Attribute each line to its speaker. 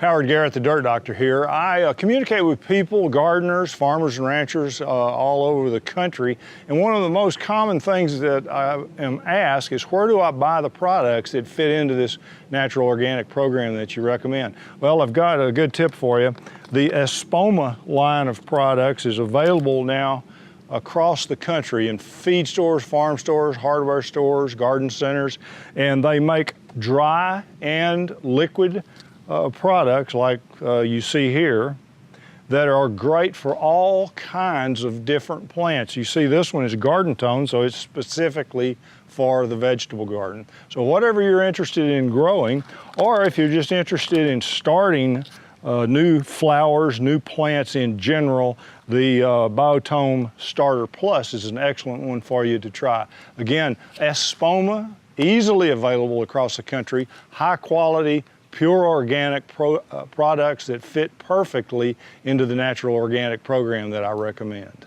Speaker 1: Howard Garrett, the Dirt Doctor here. I communicate with people, gardeners, farmers and ranchers all over the country. And one of the most common things that I am asked is, where do I buy the products that fit into this natural organic program that you recommend? Well, I've got a good tip for you. The Espoma line of products is available now across the country in feed stores, farm stores, hardware stores, garden centers, and they make dry and liquid products like you see here that are great for all kinds of different plants. You see this one is garden tone, so it's specifically for the vegetable garden. So whatever you're interested in growing, or if you're just interested in starting new flowers, new plants in general, the Biotome Starter Plus is an excellent one for you to try. Again, Espoma, easily available across the country, high quality, pure organic products that fit perfectly into the natural organic program that I recommend.